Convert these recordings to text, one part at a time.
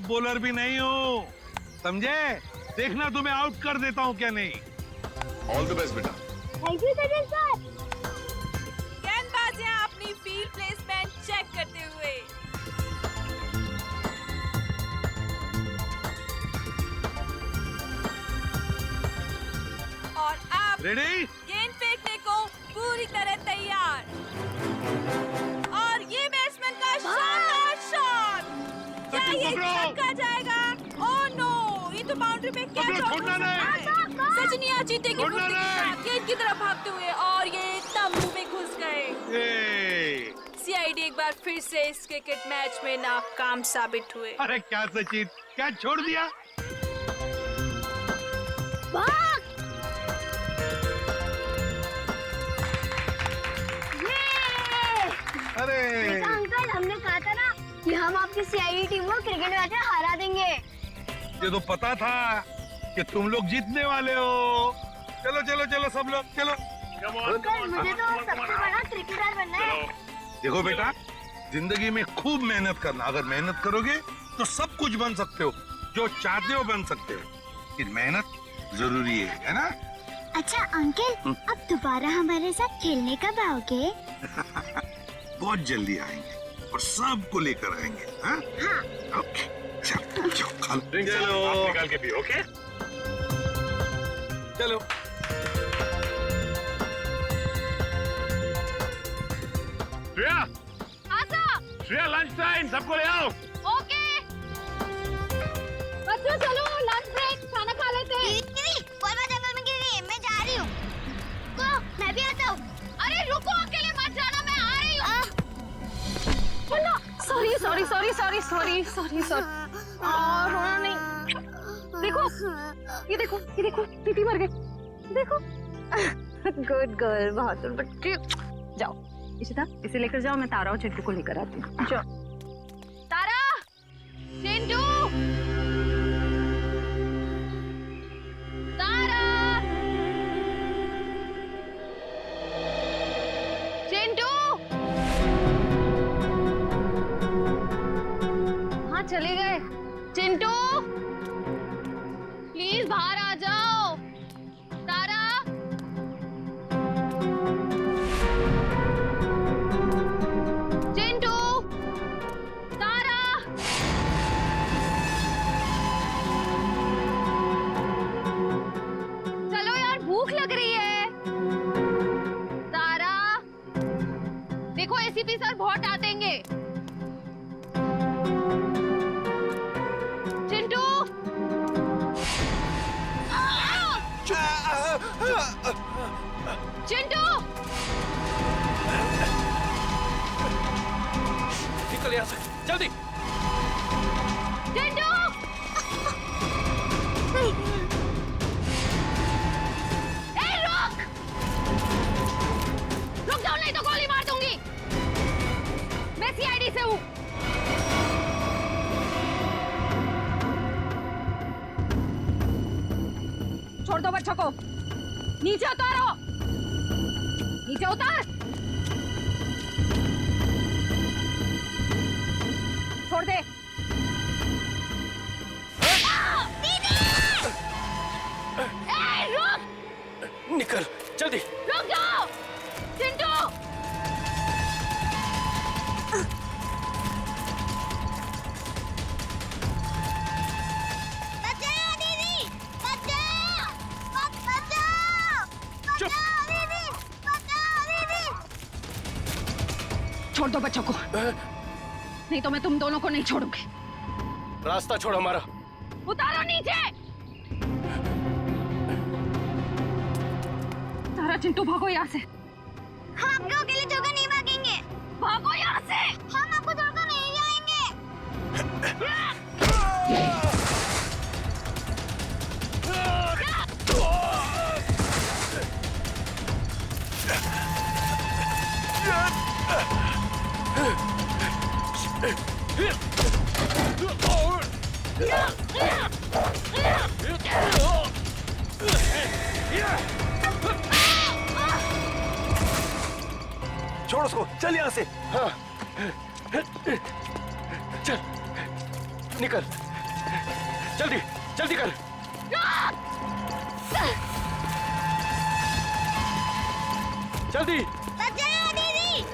खराब बॉलर भी नहीं हूँ, समझे? देखना तुम्हें आउट कर देता हूँ क्या नहीं। ऑल द बेस्ट बेटा। Thank you Sachin sir. गेंदबाजियां अपनी फील्ड प्लेसमेंट चेक करते हुए। और अब रेडी? गेंद फेंकने को पूरी तरह तैयार। और ये बैट्समैन का शानदार शॉट। क्या ये छक्का जाएगा? ओह नो, ये तो बाउंड्री पे कैच हो सकता है। सचिन यहाँ चीते की फुर्ती के साथ गेंद की तरफ भागते हुए और ये तंबू में घुस गए। सीआईडी एक बार फिर से इस क्रिकेट मैच में नाकाम साबित हुए। अरे क्या सचिन, क्या छोड़ दिया? अरे अंकल, हमने कहा था ना कि हम आपकी सीआईडी टीम को क्रिकेट मैच में हरा देंगे। ये तो पता था कि तुम लोग जीतने वाले हो। चलो चलो चलो सब लोग चलो। अंकल, मुझे तो सबसे बड़ा क्रिकेटर बनना है। देखो बेटा, जिंदगी में खूब मेहनत करना। अगर मेहनत करोगे तो सब कुछ बन सकते हो, जो चाहते हो बन सकते हो। लेकिन मेहनत जरूरी है ना? अच्छा अंकल, अब दोबारा हमारे साथ खेलने कब आओगे? बहुत जल्दी आएंगे और सबको लेकर आएंगे। हाँ? ओके, चलो खा लो। चलो निकाल के पियो, ओके? चलो। श्रेया, श्रेया लंच टाइम, सबको ले आओ। ओके। बच्चों चलो लंच ब्रेक, खाना खा लेते हैं। जंगल में गिर गई, मैं जा रही हूँ। मैं भी आता हूँ। अरे रुको, अकेले मत जाना, मैं आ रही हूँ। Sorry sorry sorry sorry sorry sorry sorry. रोना नहीं। देखो ये देखो दीदी मर गई। देखो। गुड गर्ल, बहादुर बच्ची। जाओ इशिता, इसे लेकर जाओ, मैं तारा और चिंटू को लेकर आती हूँ। जाओ। तारा, चिंटू, तारा, चिंटू। हाँ चले गए। चिंटू प्लीज बाहर आ जाओ। तारा, चिंटू, तारा। चलो यार, भूख लग रही है। तारा, देखो एसीपी सर बहुत डांटेंगे। चिंटू, चिंटू, निकल यहाँ से, जल्दी। चिंटू। रुक जाओ, नहीं तो गोली मार दूंगी। मैं सीआईडी से हूँ। छोड़ दो बच्चों को। नीचे उतारो, नीचे उतार। छोड़ दे। रुक, निकल, जल्दी। रुक जाओ। चिंटू, बचाओ दीदी, बचाओ, बचाओ, बचाओ दीदी, बचाओ दीदी। छोड़ दो बच्चों को, नहीं तो मैं तुम दोनों को नहीं छोड़ूंगी। रास्ता छोड़ हमारा। उतारो नीचे। तारा, चिंटू भागो यहाँ से। हम आपको अकेले छोड़कर नहीं भागेंगे। भागो यहाँ से। हम आपको छोड़कर नहीं जाएंगे। छोड़ उसको, चल यहाँ से। हाँ, चल, निकल। जल्दी जल्दी कर। जल्दी। बचाओ दीदी।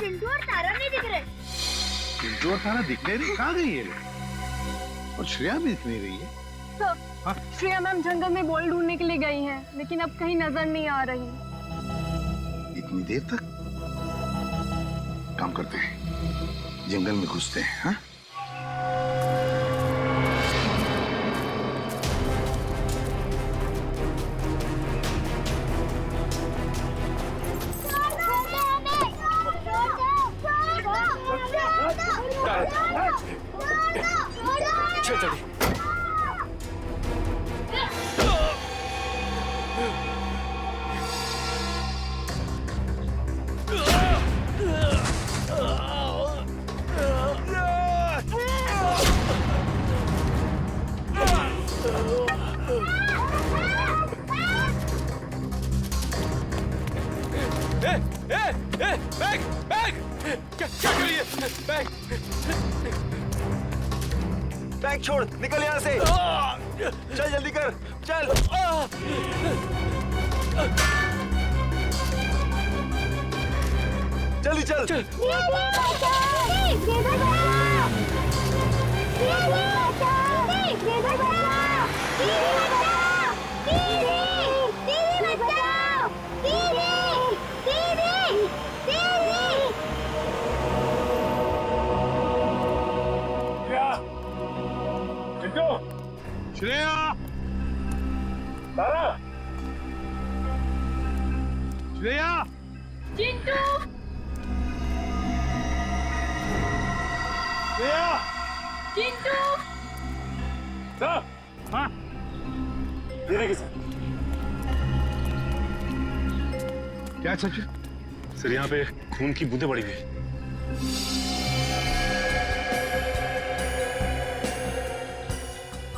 चिंटू और तारा नहीं दिख रहे। चिंटू और तारा दिख नहीं रही, कहाँ गई है? और श्रेया भी दिख नहीं रही है। सर, हाँ? श्रेया मैम जंगल में बॉल ढूंढने के लिए गई हैं, लेकिन अब कहीं नजर नहीं आ रही। इतनी देर तक? काम करते हैं, जंगल में घुसते हैं। हाँ? चल जल्दी। बैग बैग क्या कर रही है? बैग बैग छोड़, निकल यहाँ से। चल जल्दी कर, चल। जल्दी चल, चल। श्रेया, तारा, श्रेया, चिंटू, श्रेया, चिंटू, सर, हाँ, धीरे के साथ। क्या सच? सर यहाँ पे खून की बूंदें पड़ी हुई।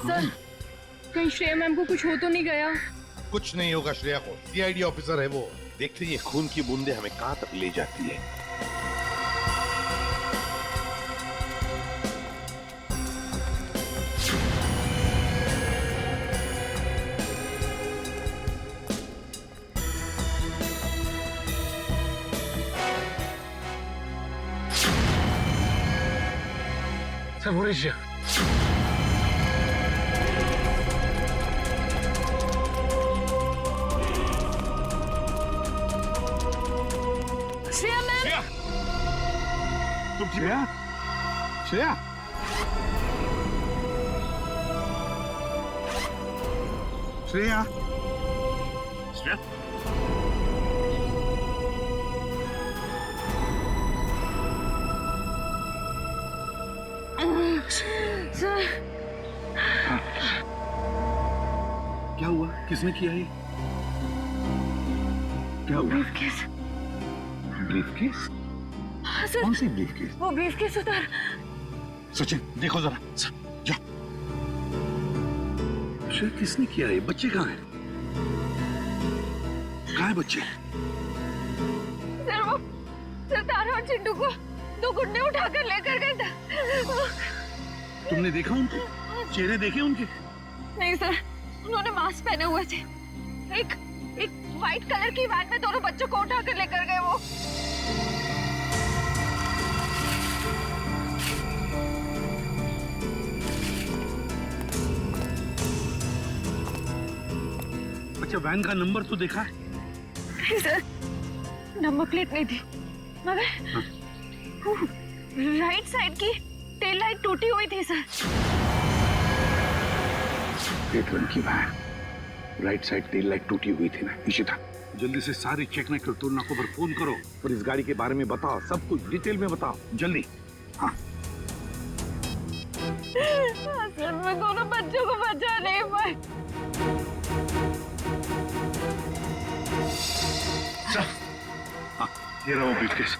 सर, कहीं श्रेया मैम को कुछ हो तो नहीं गया? कुछ नहीं होगा श्रेया को, सीआईडी ऑफिसर है वो। देखते ये खून की बूंदें हमें कहाँ तक ले जाती है। सर वो रही श्रेया। श्रेया मैम, तुम श्रेया, श्रेया, श्रेया, श्रेया, सर, क्या हुआ? किसने किया ये? क्या हुआ? ब्रीफकेस। ब्रीफकेस? हाँ सर, कौन सी ब्रीफकेस? वो ब्रीफकेस उतार। सचिन देखो जरा, जा। श्रेया किसने किया है? बच्चे कहाँ हैं? कहाँ है बच्चे? सर वो सर तारा और चिंटू को 2 गुंडे उठाकर लेकर गए थे। तुमने देखा उनको? चेहरे देखे उनके? नहीं सर, उन्होंने मास्क पहने हुए थे। एक व्हाइट कलर की वैन में दोनों बच्चों को उठाकर लेकर गए वो। अच्छा, वैन का नंबर तो देखा है? नहीं सर, नंबर प्लेट नहीं थी, मगर राइट साइड की टेल लाइट टूटी हुई थी सर। पेट्रोल की van, right side tail light टूटी हुई थी ना। इशिता, जल्दी से सारी चेक कर टोल नाकों पर फोन करो और इस गाड़ी के बारे में बताओ, सब कुछ डिटेल में बताओ, जल्दी। हाँ सर, मैं दोनों बच्चों को बचा नहीं पाई। हाँ, ये रहा वो briefcase.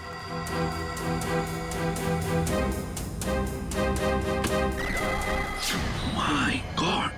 My God,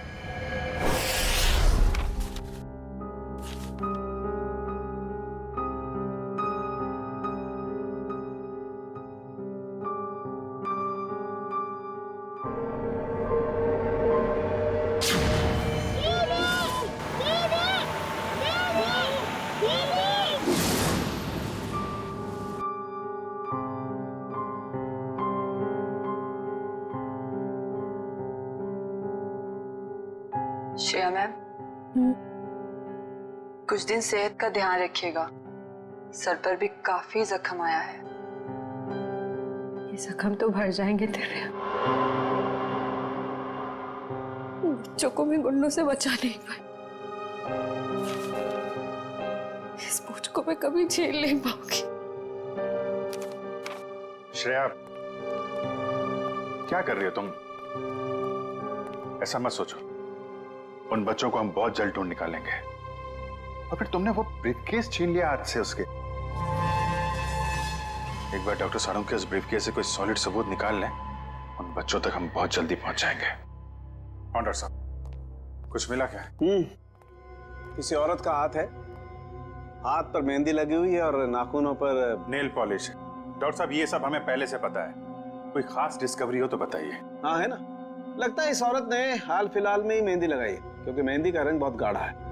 Shreya ma'am, कुछ दिन सेहत का ध्यान रखिएगा। सर पर भी काफी जख्म आया है। ये जख्म तो भर जाएंगे तेरे। बच्चों को मैं गुंडों से बचा नहीं पाई। इस बोझ को मैं कभी झेल नहीं पाऊंगी। श्रेया, क्या कर रही हो तुम? ऐसा मत सोचो, उन बच्चों को हम बहुत जल्द ढूंढ निकालेंगे। और फिर तुमने वो ब्रीफकेस छीन लिया हाथ से उसके। एक बार डॉक्टर सारों के उस ब्रीफकेस से कोई सॉलिड सबूत निकाल लें, उन बच्चों तक हम बहुत जल्दी पहुंच जाएंगे। हाँ डॉक्टर साहब, कुछ मिला क्या? किसी औरत का हाथ है, हाथ पर मेहंदी लगी हुई है और नाखूनों पर नेल पॉलिश है। डॉक्टर साहब, ये सब हमें पहले से पता है। कोई खास डिस्कवरी हो तो बताइए। हाँ है ना, लगता है इस औरत ने हाल फिलहाल में ही मेहंदी लगाई है, क्योंकि मेहंदी का रंग बहुत गाढ़ा है।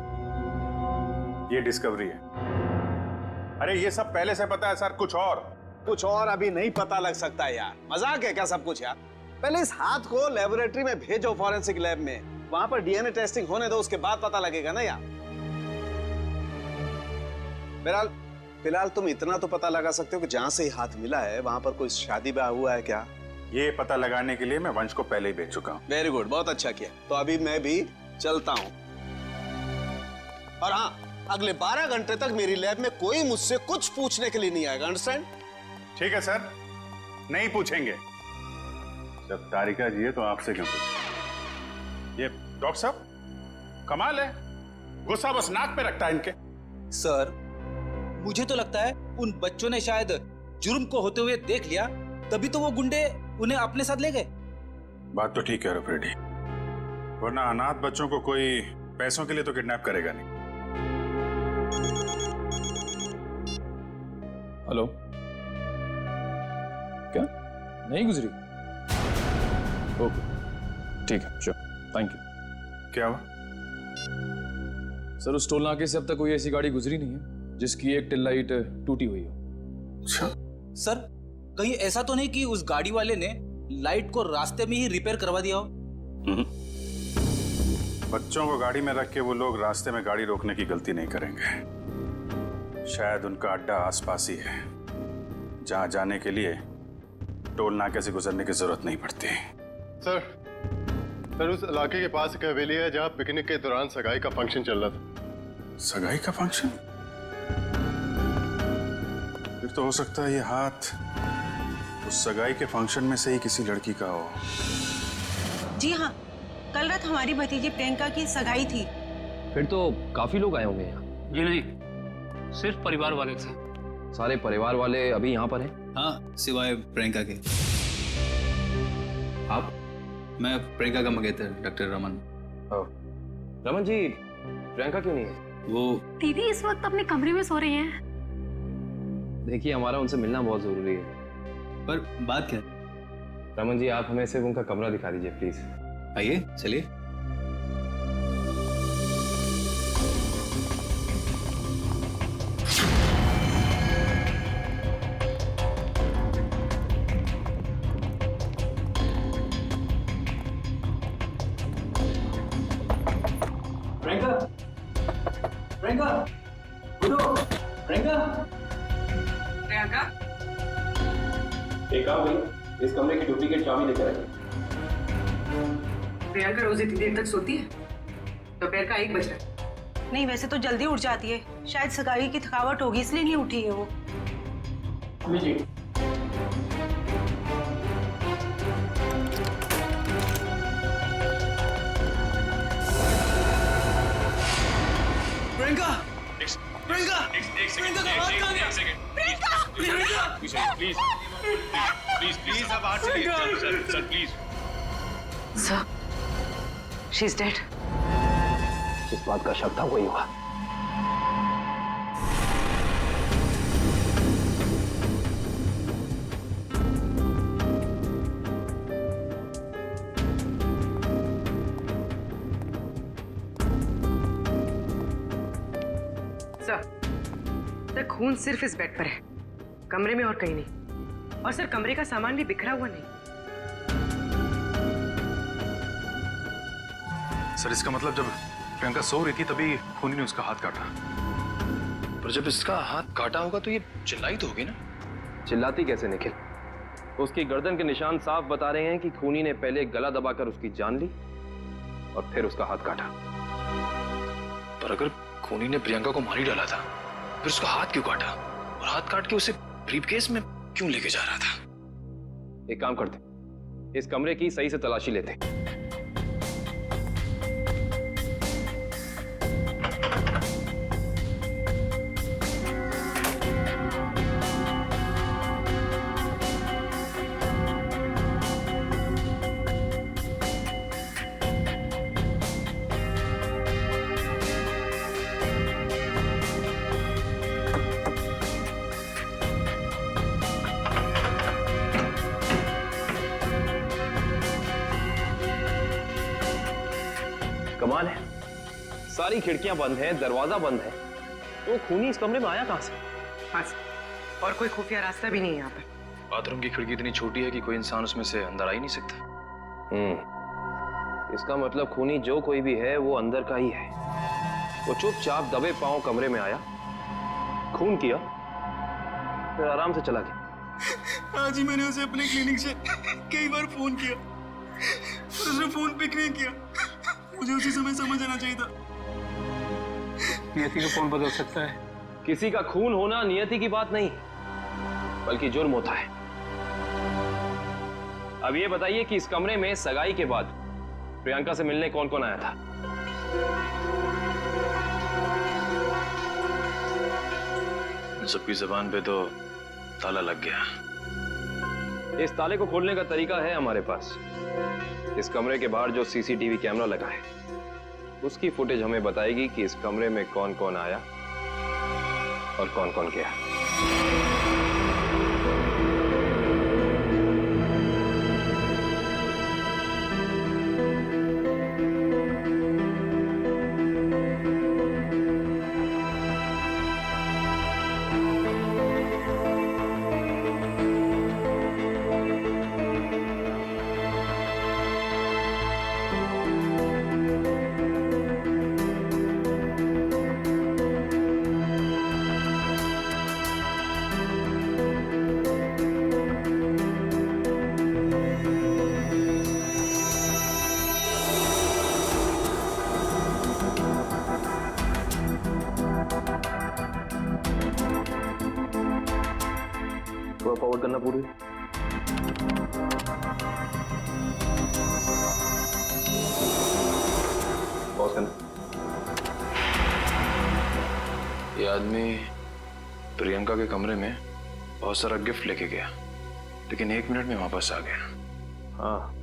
ये डिस्कवरी है? अरे ये सब पहले से पता है सर। कुछ और अभी नहीं पता लग सकता यार। मजाक है क्या सब कुछ यार? पहले इस हाथ को लेबोरेटरी में भेजो, फॉरेंसिक लैब में, वहां पर डीएनए टेस्टिंग होने दो, उसके बाद पता लगेगा ना यार। बहरहाल फिलहाल तुम इतना तो पता लगा सकते हो कि जहां से ये हाथ मिला है वहां पर कोई शादी ब्याह हुआ है क्या? ये पता लगाने के लिए मैं वंश को पहले ही भेज चुका हूँ। वेरी गुड, बहुत अच्छा किया। तो अभी मैं भी चलता हूँ। और हाँ, अगले 12 घंटे तक मेरी लैब में कोई मुझसे कुछ पूछने के लिए नहीं आएगा। अंडरस्टैंड? ठीक है सर, नहीं पूछेंगे। जब तारिका जी है तो आपसे क्यों पूछें? ये डॉक्टर साहब कमाल है, गुस्सा बस नाक पे रखता है इनके। सर, मुझे तो लगता है उन बच्चों ने शायद जुर्म को होते हुए देख लिया, तभी तो वो गुंडे उन्हें अपने साथ ले गए। बात तो ठीक है रेडी, वरना अनाथ बच्चों को कोई पैसों के लिए तो किडनैप करेगा नहीं। हेलो, क्या नहीं गुजरी? ओके, ठीक है, श्योर, थैंक यू। क्या हुआ? सर, उस टोल नाके से अब तक कोई ऐसी गाड़ी गुजरी नहीं है जिसकी एक टेल लाइट टूटी हुई हो। अच्छा सर, कहीं ऐसा तो नहीं कि उस गाड़ी वाले ने लाइट को रास्ते में ही रिपेयर करवा दिया हो? बच्चों को गाड़ी में रख के वो लोग रास्ते में गाड़ी रोकने की गलती नहीं करेंगे। शायद उनका अड्डा आसपास ही है, जहां जाने के लिए टोल नाके से गुजरने की जरूरत नहीं पड़ती। सर, उस इलाके के पास एक हवेली है जहां पिकनिक के दौरान सगाई का फंक्शन चल रहा था। सगाई का फंक्शन? फिर तो हो सकता है ये हाथ उस सगाई के फंक्शन में से ही किसी लड़की का हो। जी हाँ, कल रात हमारी भतीजी प्रियंका की सगाई थी। फिर तो काफी लोग आए होंगे यहाँ। जी नहीं, सिर्फ परिवार वाले थे। सारे परिवार वाले अभी यहाँ पर हैं? हाँ, सिवाय प्रियंका के। आप? मैं प्रियंका का मंगेतर डॉक्टर रमन। रमन जी, प्रियंका क्यों नहीं है? वो दीदी इस वक्त अपने कमरे में सो रही हैं। देखिए, हमारा उनसे मिलना बहुत जरूरी है। पर बात क्या? रमन जी, आप हमें सिर्फ उनका कमरा दिखा दीजिए प्लीज। आइए, चलिए। प्रियंका, प्रियंका, उठो, प्रियंका। प्रियंका, एक काम करिए, इस कमरे की डुप्लीकेट चाबी लेकर आइए। प्रियंका रोज इतनी देर तक सोती है? दोपहर का 1 बज रहा है। नहीं, वैसे तो जल्दी उठ जाती है, शायद सगाई की थकावट होगी इसलिए नहीं उठी है वो। लीजिए। प्रियंका, प्रियंका, प्रियंका का हाथ कहाँ गया? प्लीज प्लीज प्लीज अब बाहर चलिए sir please. Sir, she is dead. जिस बात का शक था वही हुआ। सर, खून सिर्फ इस बेड पर है, कमरे में और कहीं नहीं। और सर, कमरे का सामान भी बिखरा हुआ नहीं। सर, इसका मतलब जब प्रियंका सो रही थी तभी खूनी ने उसका हाथ काटा। पर जब इसका हाथ काटा होगा तो ये चिल्लाई तो होगी ना? चिल्लाती कैसे निखिल? उसकी गर्दन के निशान साफ बता रहे हैं कि खूनी ने पहले गला दबाकर उसकी जान ली और फिर उसका हाथ काटा। पर अगर खूनी ने प्रियंका को मार ही डाला था, फिर उसका हाथ क्यों काटा? और हाथ काट के उसे ब्रीफकेस में क्यों लेके जा रहा था? एक काम करते, इस कमरे की सही से तलाशी लेते। कमाल है, सारी खिड़कियां बंद हैं, दरवाजा बंद है, तो खूनी इस कमरे में आया कहां से? हाँ, और कोई खुफिया रास्ता भी नहीं है यहाँ पर। बाथरूम की खिड़की इतनी छोटी है कि कोई इंसान उसमें से अंदर आ ही नहीं सकता। इसका मतलब खूनी जो कोई भी है वो अंदर का ही है। वो चुपचाप दबे पांव कमरे में आया, खून किया, फिर आराम से चला गया। आज ही मैंने उसे अपने क्लिनिक से कई बार फोन किया, पर उसने फोन पिक नहीं किया। मुझे उसी समय समझ आना चाहिए था। नियति को कौन बदल सकता है? किसी का खून होना नियति की बात नहीं, बल्कि जुर्म होता है। अब ये बताइए कि इस कमरे में सगाई के बाद प्रियंका से मिलने कौन कौन आया था? इन सबकी जुबान पे तो ताला लग गया। इस ताले को खोलने का तरीका है हमारे पास। इस कमरे के बाहर जो सीसीटीवी कैमरा लगा है, उसकी फुटेज हमें बताएगी कि इस कमरे में कौन कौन आया और कौन कौन गया। थोड़ा फॉरवर्ड करना पूरी। पॉज करना। ये आदमी प्रियंका के कमरे में बहुत सारा गिफ्ट लेके गया, लेकिन 1 मिनट में वापस आ गया। हाँ,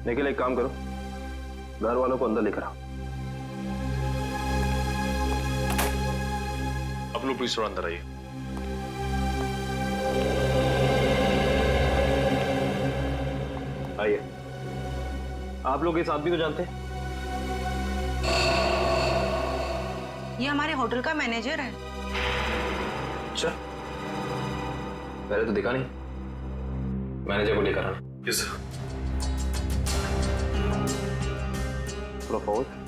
निखिल एक काम करो, घर वालों को अंदर लेकर आओ। आप लोग प्लीज थोड़ा अंदर आइए। आइए। आप लोग इस आदमी को जानते हैं? ये हमारे होटल का मैनेजर है। अच्छा, पहले तो दिखा नहीं। मैनेजर को लेकर आना। Yes sir. थोड़ा फॉरवर्ड।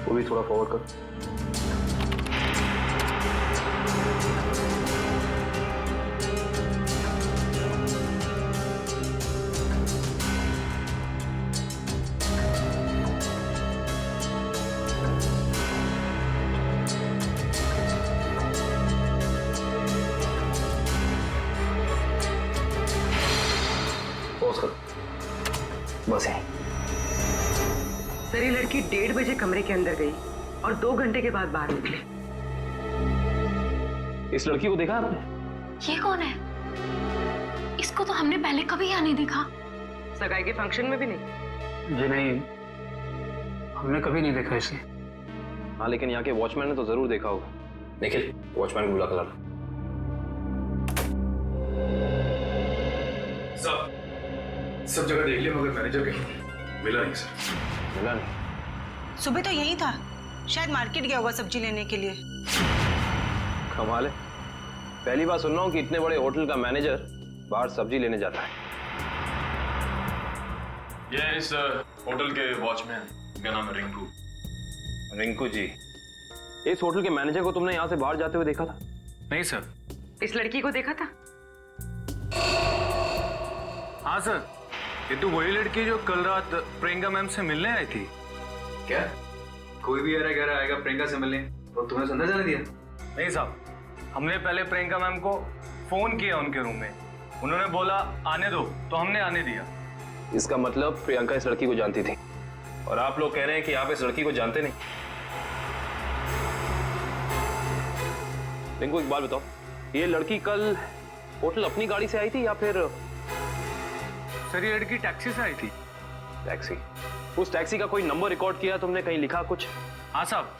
वो भी थोड़ा फॉरवर्ड कर। पॉज कर। बस है। सर, ये लड़की 1:30 बजे कमरे के अंदर गई और 2 घंटे के बाद बाहर निकली। इस लड़की को देखा आपने? ये कौन है? इसको तो हमने पहले कभी यहाँ नहीं देखा। सगाई के फंक्शन में भी नहीं? जी नहीं, हमने कभी नहीं देखा इसे। हाँ, लेकिन यहाँ के वॉचमैन ने तो जरूर देखा होगा। निखिल, वॉचमैन को बुला कर लाना। सब जगह देख लिया मगर मैनेजर कहीं मिला नहीं सर। मिला नहीं? सुबह तो यही था, शायद मार्केट गया होगा सब्जी लेने के लिए। कमाल है, पहली बार सुन रहा हूँ कि इतने बड़े होटल का मैनेजर बाहर सब्जी लेने जाता है। ये इस होटल के वॉचमैन का नाम है रिंकू। रिंकू जी, इस होटल के मैनेजर को तुमने यहाँ से बाहर जाते हुए देखा था? नहीं सर। इस लड़की को देखा था? हाँ सर, ये तो वही लड़की जो कल रात प्रियंका मैम से मिलने आई थी। क्या कोई भी अरे घर आएगा प्रियंका से मिलने तो तुमने अंदर जाने दिया? नहीं साहब, हमने पहले प्रियंका मैम को फोन किया उनके रूम में, उन्होंने बोला आने दो, तो हमने आने दिया। इसका मतलब प्रियंका इस लड़की को जानती थी और आप लोग कह रहे हैं कि आप इस लड़की को जानते नहीं। रिंकू, एक बात बताओ, ये लड़की कल होटल अपनी गाड़ी से आई थी या फिर? सर, ये लड़की टैक्सी से आई थी। टैक्सी? उस टैक्सी का कोई नंबर रिकॉर्ड किया तुमने, कहीं लिखा कुछ? हाँ साहब,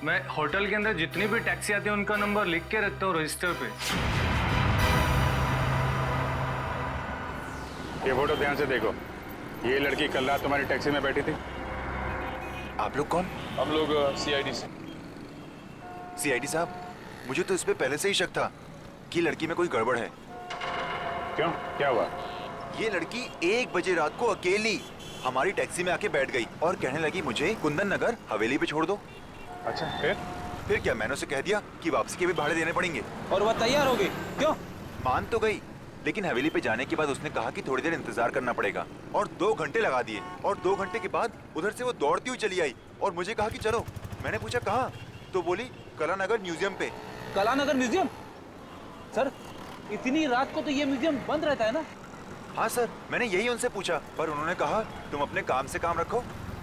मैं होटल के अंदर जितनी भी टैक्सी आती है उनका नंबर लिख के रखता हूँ रजिस्टर पे। ये फोटो ध्यान से देखो। ये लड़की कल रात तुम्हारी टैक्सी में बैठी थी। आप लोग कौन? हम लोग सीआईडी से। सीआईडी साहब, मुझे तो इस पे पहले से ही शक था कि लड़की में कोई गड़बड़ है। क्यों, क्या हुआ? ये लड़की 1 बजे रात को अकेली हमारी टैक्सी में आके बैठ गई और कहने लगी मुझे कुंदन नगर हवेली पे छोड़ दो। अच्छा, फिर क्या मैंने उसे कह दिया कि वापसी के भी भाड़े देने पड़ेंगे और वह तैयार हो गई। क्यों? मान तो गई, लेकिन हवेली पे जाने के बाद उसने कहा कि थोड़ी देर इंतजार करना पड़ेगा और 2 घंटे लगा दिए और 2 घंटे के बाद उधर से वो दौड़ती हुई चली आई और मुझे कहा कि चलो। मैंने पूछा कहाँ, तो बोली कलानगर म्यूजियम पे। कलानगर म्यूजियम? सर, इतनी रात को तो ये म्यूजियम बंद रहता है ना? हाँ सर, मैंने यही उनसे पूछा पर उन्होंने कहा तुम अपने काम से काम रखो।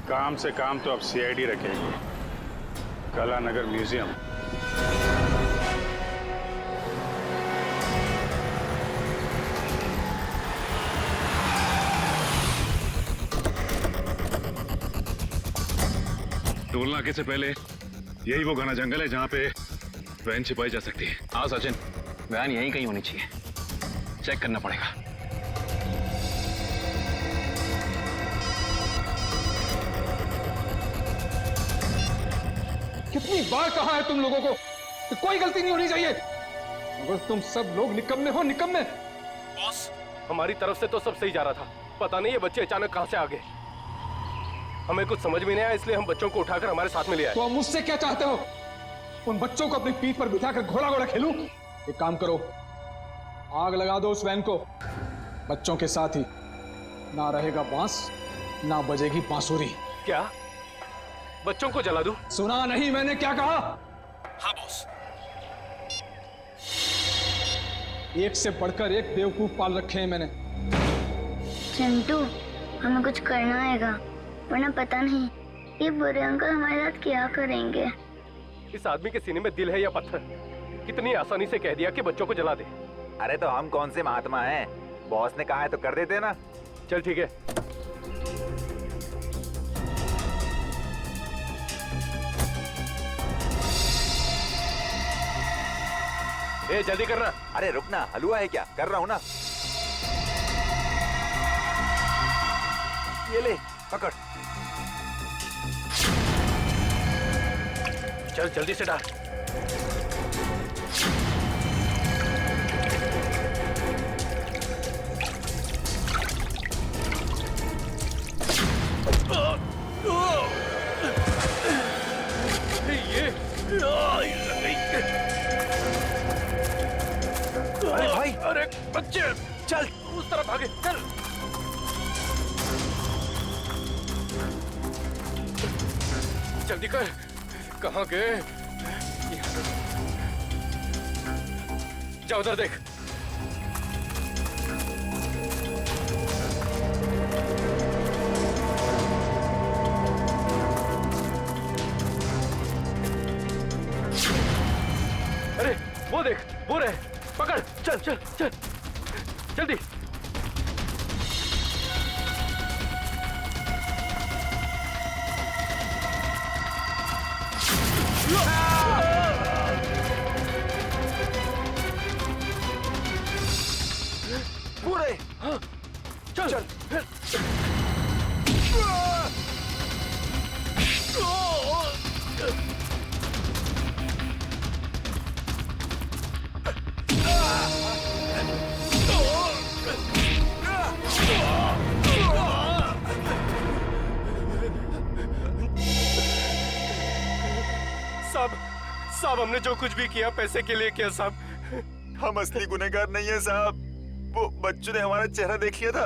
काम से काम तो अब सीआईडी रखेगी। कलानगर म्यूजियम। टोल नाके से पहले यही वो घना जंगल है जहाँ पे वैन छिपाई जा सकती है। हाँ सचिन, वैन यहीं कहीं होनी चाहिए, चेक करना पड़ेगा। कितनी बार कहा है तुम लोगों को कि कोई गलती नहीं होनी चाहिए, मगर तुम सब लोग निकम्मे हो, निकम्मे। बॉस, हमारी तरफ से तो सब सही जा रहा था, पता नहीं ये बच्चे अचानक कहां से आ गए। हमें कुछ समझ में नहीं आया, इसलिए हम बच्चों को उठाकर हमारे साथ में ले आए। तो अब मुझसे क्या चाहते हो? उन बच्चों को अपनी पीठ पर बिठाकर घोड़ा घोड़ा खेलूं? एक काम करो, आग लगा दो उस वैन को, बच्चों के साथ ही। ना रहेगा बांस, ना बजेगी बांसुरी। क्या बच्चों को जला दूं? सुना नहीं मैंने क्या कहा? हाँ बॉस। एक से बढ़कर एक बेवकूफ पाल रखे हैं मैंने। चिंटू, हमें कुछ करना आएगा। वरना पता नहीं ये बुरे अंकल हमारे साथ क्या करेंगे। इस आदमी के सीने में दिल है या पत्थर? कितनी आसानी से कह दिया कि बच्चों को जला दे। अरे तो हम कौन से महात्मा हैं? बॉस ने कहा है तो कर देते ना। चल ठीक है। ए जल्दी करना। अरे रुकना, हलवा है क्या? कर रहा हूँ ना। ये ले पकड़। चल जल्दी से डाल। अरे भाई, अरे बच्चे चल उस तरफ भागे, चल। जल्दी कर। कहाँ गए? जा उधर देख। अरे वो देख, वो रहे। पकड़, चल चल चल जल्दी। पूरे हाँ, चल चल। साहब हमने जो कुछ भी किया पैसे के लिए किया साहब। हम असली गुनहगार नहीं है साहब। वो बच्चों ने हमारा चेहरा देख लिया था।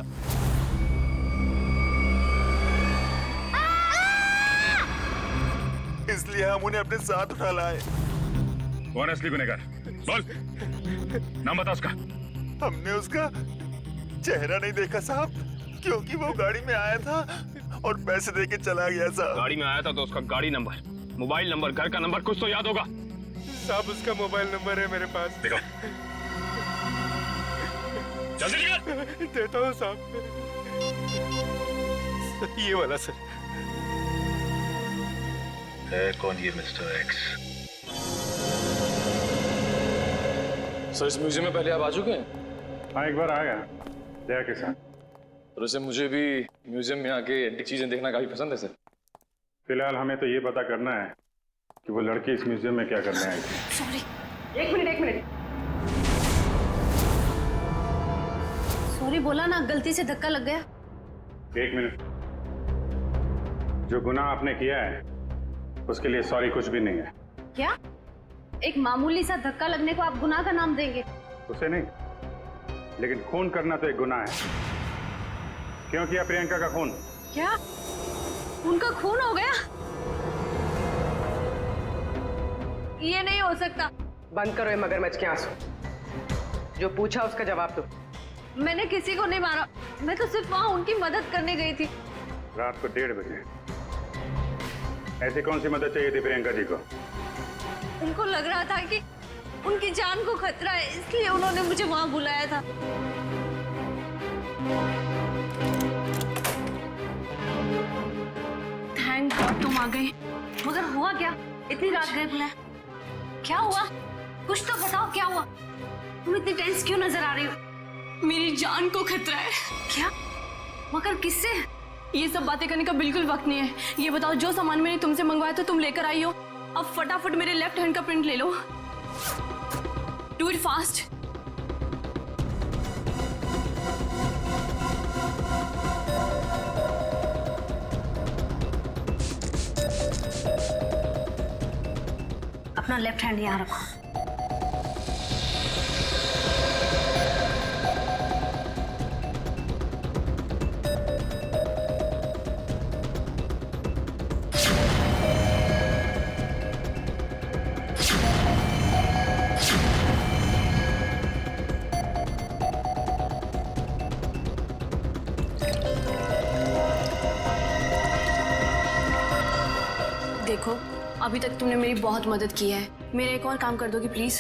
इसलिए हम उन्हें अपने साथ उठा लाए। कौन असली गुनहगार? बोल, नाम बता उसका। हमने उसका चेहरा नहीं देखा साहब, क्योंकि वो गाड़ी में आया था और पैसे देके चला गया साहब। गाड़ी में आया था तो उसका गाड़ी नंबर, मोबाइल नंबर, घर का नंबर कुछ तो याद होगा। साहब उसका मोबाइल नंबर है मेरे पास। देखो जल्दी निकल। देता हूँ साहब। ये वाला सर। है कौन ये मिस्टर एक्स? सर इस म्यूजियम में पहले आप आ चुके हैं? हाँ एक बार आ गया जया के साथ। और वैसे मुझे भी म्यूजियम में आके एंटीक चीजें देखना काफी पसंद है सर। फिलहाल हमें तो ये पता करना है कि वो लड़की इस म्यूजियम में क्या करने आई थी। सॉरी, एक मिनट। सॉरी बोला ना, गलती से धक्का लग गया। एक मिनट। जो गुनाह आपने किया है उसके लिए सॉरी कुछ भी नहीं है। क्या? एक मामूली सा धक्का लगने को आप गुनाह का नाम देंगे? उसे नहीं, लेकिन खून करना तो एक गुनाह है। क्यों किया प्रियंका का खून? क्या उनका खून हो गया? ये नहीं हो सकता। बंद करो ये मगरमच्छ के आंसू। जो पूछा उसका जवाब दो। मैंने किसी को नहीं मारा, मैं तो सिर्फ वहां उनकी मदद करने गई थी। रात को 1:30 बजे ऐसी कौन सी मदद चाहिए थी प्रियंका जी को? उनको लग रहा था कि उनकी जान को खतरा है, इसलिए उन्होंने मुझे वहां बुलाया था। थैंक गॉड तुम आ गए। मगर हुआ क्या? इतनी रात गए बुलाया? क्या हुआ? कुछ तो बताओ, क्या हुआ? तुम इतनी टेंस क्यों नजर आ रही हो? मेरी जान को खतरा है। क्या? मगर किससे? ये सब बातें करने का बिल्कुल वक्त नहीं है। ये बताओ, जो सामान मैंने तुमसे मंगवाया था तुम लेकर आई हो। अब फटाफट मेरे लेफ्ट हैंड का प्रिंट ले लो। Do it fast. अपना लेफ्ट हैंड यहाँ रखो। देखो, अभी तक तुमने मेरी बहुत मदद की है। मेरा एक और काम कर दोगी प्लीज?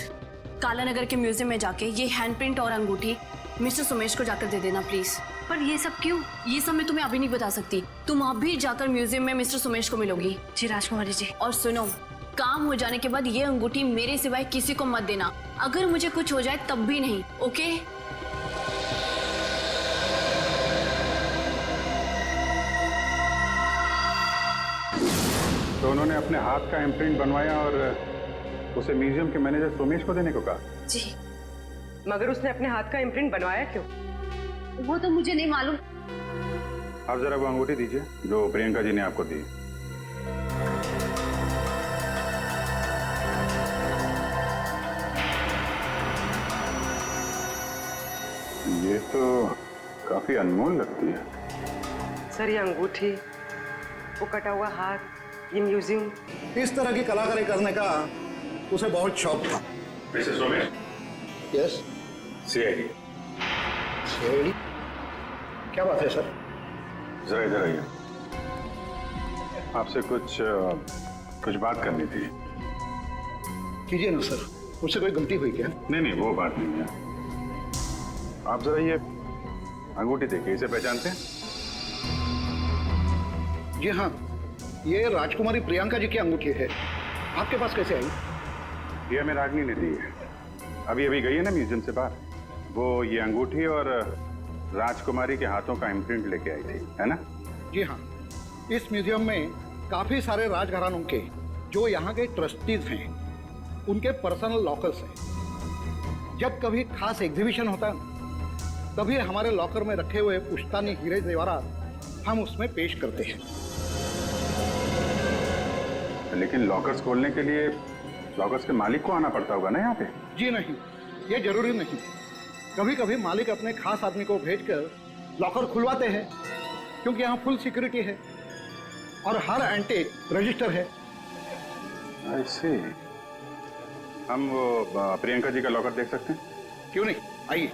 काला नगर के म्यूजियम में जाके ये हैंडप्रिंट और अंगूठी मिस्टर सुमेश को जाकर दे देना प्लीज। पर ये सब क्यों? ये सब मैं तुम्हें अभी नहीं बता सकती। तुम अभी जाकर म्यूजियम में मिस्टर सुमेश को मिलोगी। जी राजकुमारी जी। और सुनो, काम हो जाने के बाद ये अंगूठी मेरे सिवाय किसी को मत देना। अगर मुझे कुछ हो जाए तब भी नहीं, ओके? तो उन्होंने अपने हाथ का इम्प्रिंट बनवाया और उसे म्यूजियम के मैनेजर सोमेश को देने को कहा। जी। मगर उसने अपने हाथ का इम्प्रिंट बनवाया क्यों? वो तो मुझे नहीं मालूम। आप जरा वो अंगूठी दीजिए जो प्रियंका जी ने आपको दी। ये तो काफी अनमोल लगती है। सर ये अंगूठी, वो कटा हुआ हाथ, ये म्यूजियम, इस तरह की कलाकारी करने का उसे बहुत शौक था। Mister Somesh. Yes. CID. CID? क्या बात है सर? जरा इधर आइए, आपसे कुछ बात करनी थी। कीजिए ना सर, मुझसे कोई गलती हुई क्या? नहीं, वो बात नहीं है। आप जरा ये अंगूठी देखिए, इसे पहचानते हैं? जी हाँ, ये राजकुमारी प्रियंका जी की अंगूठी है। आपके पास कैसे आई? ये हमें रागनी ने दी है। अभी गई है ना म्यूजियम से बाहर, वो ये अंगूठी और राजकुमारी के हाथों का इम्प्रिंट लेके आई थी, है ना? जी हाँ, इस म्यूजियम में काफी सारे राजघरानों के जो यहाँ के ट्रस्टीज हैं, उनके पर्सनल लॉकर्स हैं। जब कभी खास एग्जीबिशन होता है तभी हमारे लॉकर में रखे हुए पुश्तानी हीरे जेवरात हम उसमें पेश करते हैं। लेकिन लॉकर्स खोलने के लिए लॉकर्स के मालिक को आना पड़ता होगा ना यहाँ पे? जी नहीं, ये जरूरी नहीं। कभी कभी मालिक अपने खास आदमी को भेजकर लॉकर खुलवाते हैं, क्योंकि यहाँ फुल सिक्योरिटी है और हर एंटीक रजिस्टर है। I see। हम वो प्रियंका जी का लॉकर देख सकते हैं? क्यों नहीं, आइए।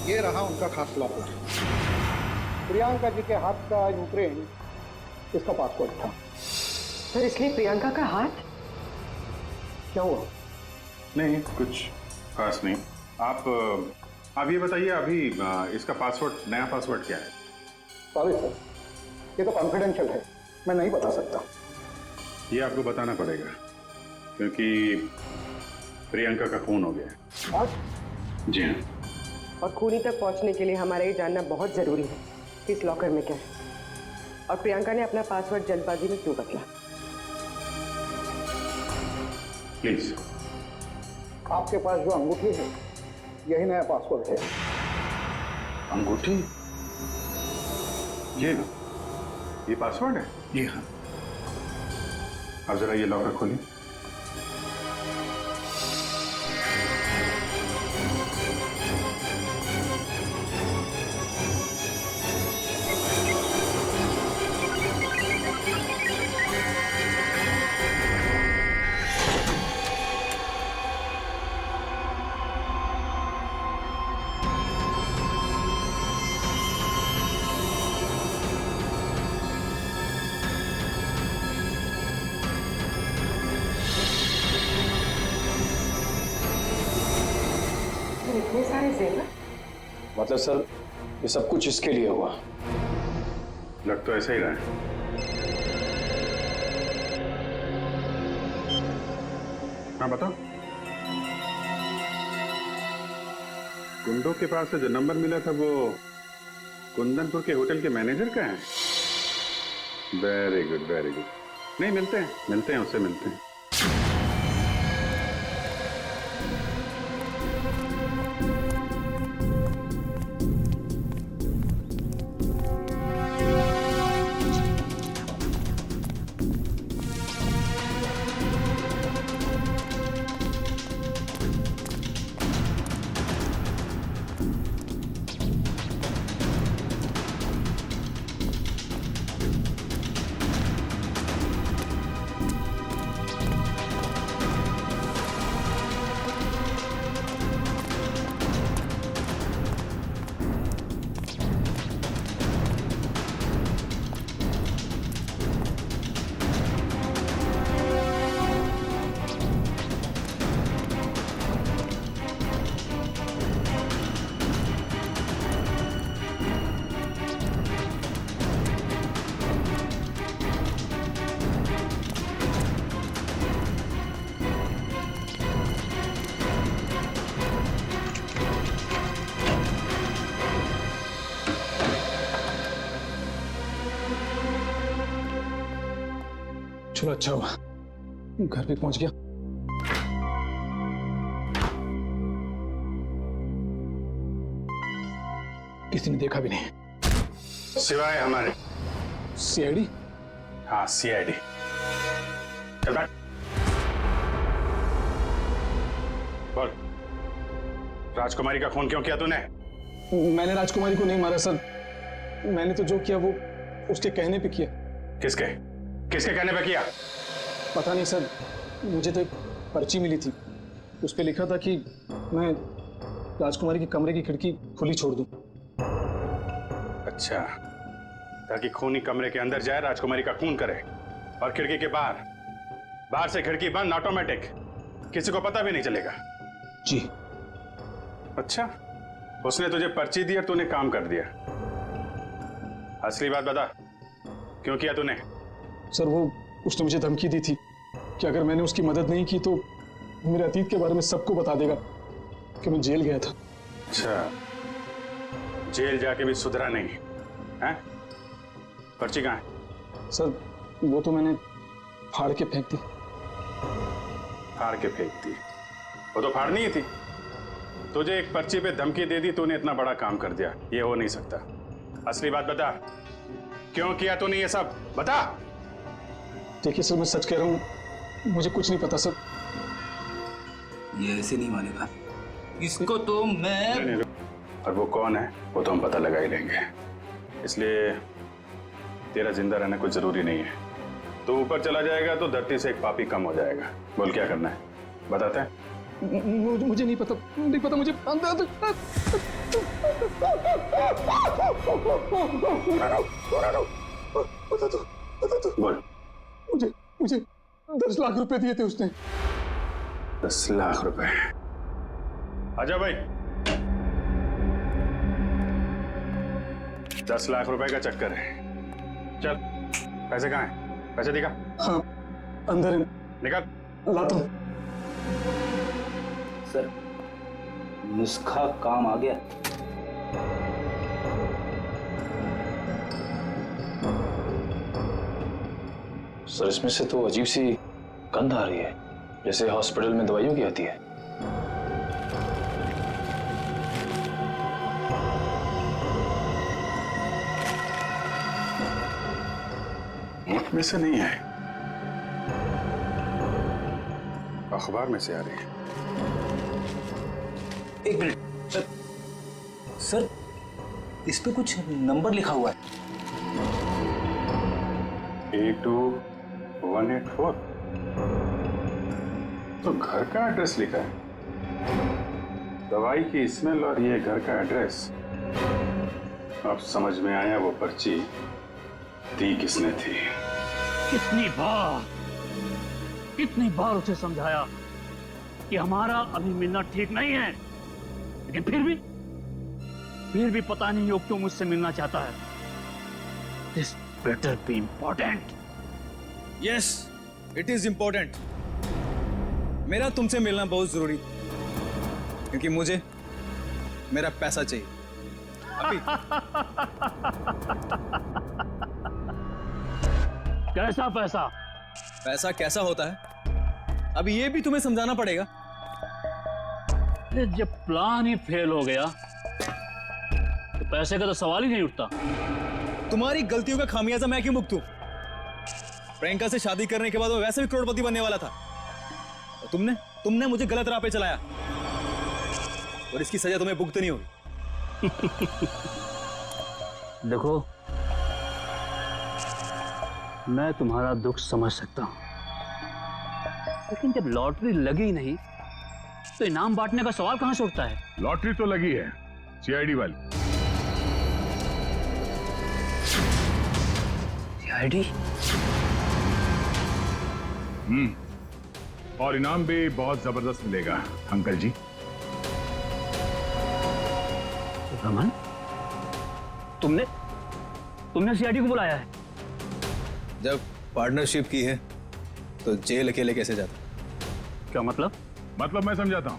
ये रहा उनका खास लॉकर। प्रियंका जी के हाथ का इम्प्रिंट इसका पासपोर्ट था। सर इसलिए प्रियंका का हाथ? क्या हुआ? नहीं, कुछ खास नहीं। आप ये बताइए, अभी इसका पासवर्ड, नया पासवर्ड क्या है? सॉरी सर, ये तो कॉन्फिडेंशियल है, मैं नहीं बता सकता। ये आपको बताना पड़ेगा, क्योंकि प्रियंका का खून हो गया है। और? जी हाँ। और खूनी तक पहुंचने के लिए हमारा ये जानना बहुत जरूरी है कि इस लॉकर में क्या है और प्रियंका ने अपना पासवर्ड जल्दबाजी में क्यों बदला। प्लीज। आपके पास जो अंगूठी है यही नया पासवर्ड है। अंगूठी? ये पासवर्ड है? जी हाँ। आप जरा ये लॉकर खोलिए। इतने सारे जेवर? मतलब सर, ये सब कुछ इसके लिए हुआ? लग तो ऐसा ही रहा है। हाँ बताओ। गुंडों के पास से जो नंबर मिला था वो कुंदनपुर के होटल के मैनेजर का है? Very good, very good. नहीं, मिलते हैं, उससे मिलते हैं। चलो अच्छा हुआ घर भी पहुंच गया। किसी ने देखा भी नहीं सिवाय हमारे सीआईडी। हाँ सीआईडी। चल बैठ। बोल, राजकुमारी का खून क्यों किया तूने? मैंने राजकुमारी को नहीं मारा सर, मैंने तो जो किया वो उसके कहने पे किया। किसके किसके कहने पे किया? पता नहीं सर, मुझे तो एक पर्ची मिली थी, उस पे लिखा था कि मैं राजकुमारी के कमरे की खिड़की खुली छोड़ दूं। अच्छा, ताकि खूनी कमरे के अंदर जाए, राजकुमारी का खून करे और खिड़की के बाहर से खिड़की बंद ऑटोमेटिक, किसी को पता भी नहीं चलेगा। जी। अच्छा, उसने तुझे पर्ची दी और तूने काम कर दिया। असली बात बता, क्यों किया तूने? सर वो उसने मुझे धमकी दी थी कि अगर मैंने उसकी मदद नहीं की तो मेरे अतीत के बारे में सबको बता देगा कि मैं जेल गया था। अच्छा, जेल जाके भी सुधरा नहीं है? पर्ची कहाँ है? सर वो तो मैंने फाड़ के फेंक दी। फाड़ के फेंक दी? वो तो फाड़नी ही थी। तुझे एक पर्ची पे धमकी दे दी, तूने इतना बड़ा काम कर दिया, ये हो नहीं सकता। असली बात बता, क्यों किया तूने ये सब? बता। देखिए सर, मैं सच कह रहा हूँ, मुझे कुछ नहीं पता सर। ये ऐसे नहीं मानेगा, इसको तो मैं। नहीं, और वो कौन है वो तो हम पता लगा ही लेंगे, इसलिए तेरा जिंदा रहना कुछ जरूरी नहीं है। तो ऊपर चला जाएगा तो धरती से एक पापी कम हो जाएगा। बोल क्या करना है, बताते हैं? मुझे नहीं पता मुझे बता दो। बोल। मुझे 10 लाख रुपए दिए थे उसने। 10 लाख रुपए? आजा भाई। 10 लाख रुपए का चक्कर है। चल, पैसे कहाँ हैं? पैसे दिखा। हाँ, अंदर है। निकाल। लाता हूँ। सर, नुस्खा काम आ गया। सर इसमें से तो अजीब सी गंध आ रही है, जैसे हॉस्पिटल में दवाइयों की आती है। मुख में से नहीं है, अखबार में से आ रही है। एक मिनट सर, सर इस पे कुछ नंबर लिखा हुआ है। 82184। तो घर का एड्रेस लिखा है, दवाई की स्मेल और ये घर का एड्रेस। अब समझ में आया वो पर्ची दी किसने थी। कितनी बार उसे समझाया कि हमारा अभी मिलना ठीक नहीं है, लेकिन फिर भी पता नहीं वो क्यों मुझसे मिलना चाहता है। This better be important. Yes, it is important. मेरा तुमसे मिलना बहुत जरूरी, क्योंकि मुझे मेरा पैसा चाहिए अभी। कैसा पैसा? पैसा कैसा होता है अभी ये भी तुम्हें समझाना पड़ेगा। जब प्लान ही फेल हो गया तो पैसे का तो सवाल ही नहीं उठता। तुम्हारी गलतियों का खामियाजा मैं क्यों भुगतूं? प्रियंका से शादी करने के बाद वो वैसे भी करोड़पति बनने वाला था, और तुमने मुझे गलत राह पे चलाया, और इसकी सजा तुम्हें भुगतनी होगी। देखो, मैं तुम्हारा दुख समझ सकता हूं, लेकिन जब लॉटरी लगी नहीं तो इनाम बांटने का सवाल कहां से उठता है? लॉटरी तो लगी है, सीआईडी वाली। सीआईडी? और इनाम भी बहुत जबरदस्त मिलेगा अंकल जी। रमन, तुमने सीआईडी को बुलाया है? जब पार्टनरशिप की है तो जेल अकेले कैसे जाता? क्या मतलब? मतलब मैं समझाता हूं।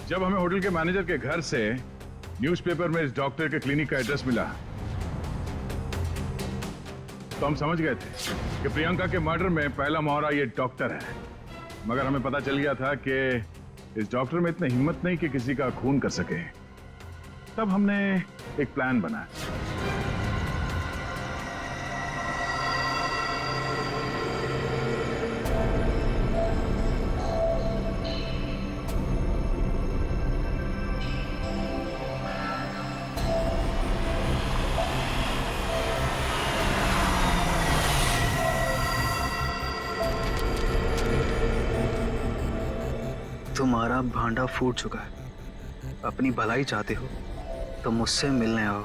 जब हमें होटल के मैनेजर के घर से न्यूज़पेपर में इस डॉक्टर के क्लिनिक का एड्रेस मिला तो हम समझ गए थे कि प्रियंका के मर्डर में पहला मोहरा ये डॉक्टर है, मगर हमें पता चल गया था कि इस डॉक्टर में इतनी हिम्मत नहीं कि किसी का खून कर सके। तब हमने एक प्लान बनाया। तुम्हारा भांडा फूट चुका है। अपनी भलाई चाहते हो तो मुझसे मिलने आओ,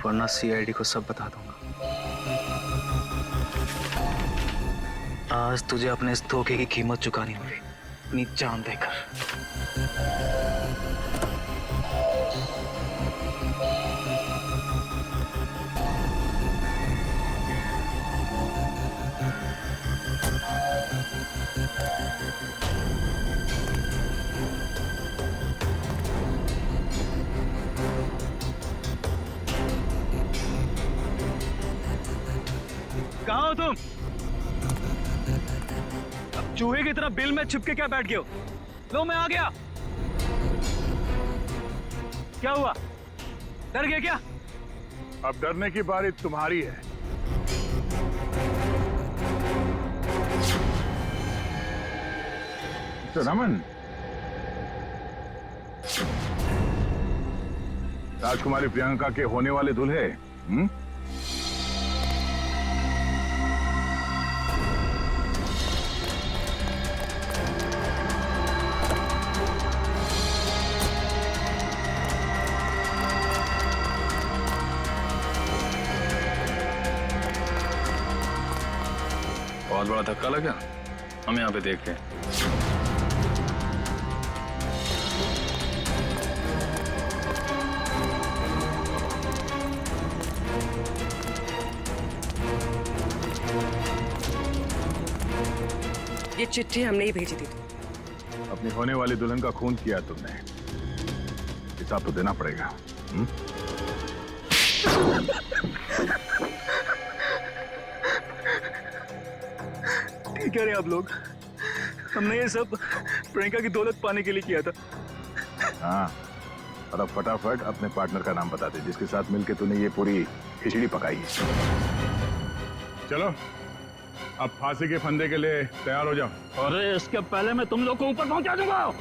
वरना सीआईडी को सब बता दूंगा। आज तुझे अपने इस धोखे की कीमत चुकानी होगी, अपनी जान देकर। कहाँ हो तुम? अब चूहे की तरह बिल में छिपके क्या बैठ गए हो? लो मैं आ गया। क्या हुआ? डर गए क्या? अब डरने की बारी तुम्हारी है। तो रमन, राजकुमारी प्रियंका के होने वाले दूल्हे, बहुत बड़ा धक्का लगा। हम यहाँ पे देख रहे हैं। ये चिट्ठी हमने ही भेजी थी। अपनी होने वाली दुल्हन का खून किया तुमने, हिसाब तो देना पड़ेगा। ठीक कह रहे हैं आप लोग। हमने ये सब प्रियंका की दौलत पाने के लिए किया था। हाँ, और अब फटाफट अपने पार्टनर का नाम बता दे, जिसके साथ मिलके तूने ये पूरी खिचड़ी पकाई है। चलो, अब फांसी के फंदे के लिए तैयार हो जाओ। अरे इसके पहले मैं तुम लोग को ऊपर पहुंचा दूंगा।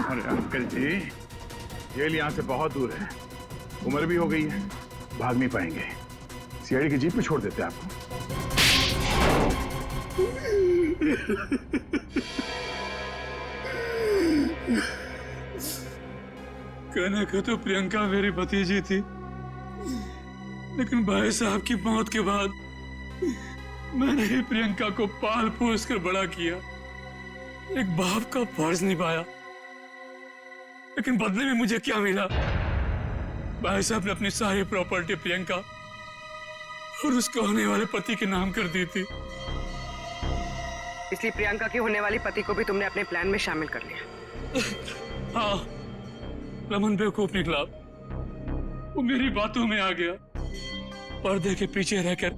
अरे अंकल जी, जेल यहाँ से बहुत दूर है, उम्र भी हो गई है, भाग नहीं पाएंगे। सीआईडी की जीप पे छोड़ देते हैं आपको। कहने को तो प्रियंका मेरी भतीजी थी, लेकिन भाई साहब की मौत के बाद मैंने ही प्रियंका को पाल पोस कर बड़ा किया, एक बाप का फर्ज निभाया। लेकिन बदले में मुझे क्या मिला? भाई साहब ने अपनी सारी प्रॉपर्टी प्रियंका और उसको होने वाले पति के नाम कर दी थी। इसलिए प्रियंका के होने वाली पति को भी तुमने अपने प्लान में शामिल कर लिया। हाँ, रमन बेवकूफ निकला। वो मेरी बातों में आ गया। पर्दे के पीछे रहकर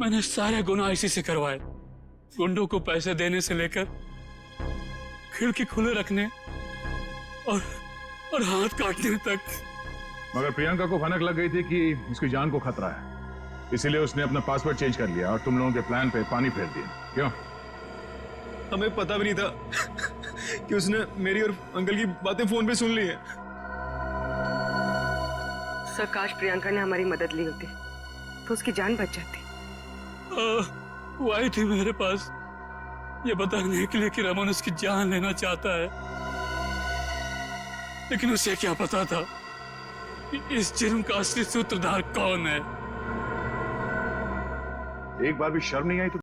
मैंने सारे गुनाह इसी से करवाए। गुंडों को पैसे देने से लेकर खिड़की खुले रखने और हाथ काटने तक। मगर प्रियंका को भनक लग गई थी कि उसकी जान को खतरा है, इसीलिए उसने अपना पासवर्ड चेंज कर लिया और तुम लोगों के प्लान पे पानी फेर दिया। क्यों? हमें पता भी नहीं था कि उसने मेरी और अंकल की बातें फोन पे सुन ली है। सर, काश प्रियंका ने हमारी मदद ली होती तो उसकी जान बच जाती। वो आई थी मेरे पास ये बताने के लिए कि रमन उसकी जान लेना चाहता है, लेकिन उसे क्या पता था कि इस जुर्म का असली सूत्रधार कौन है। एक बार भी शर्म नहीं आई?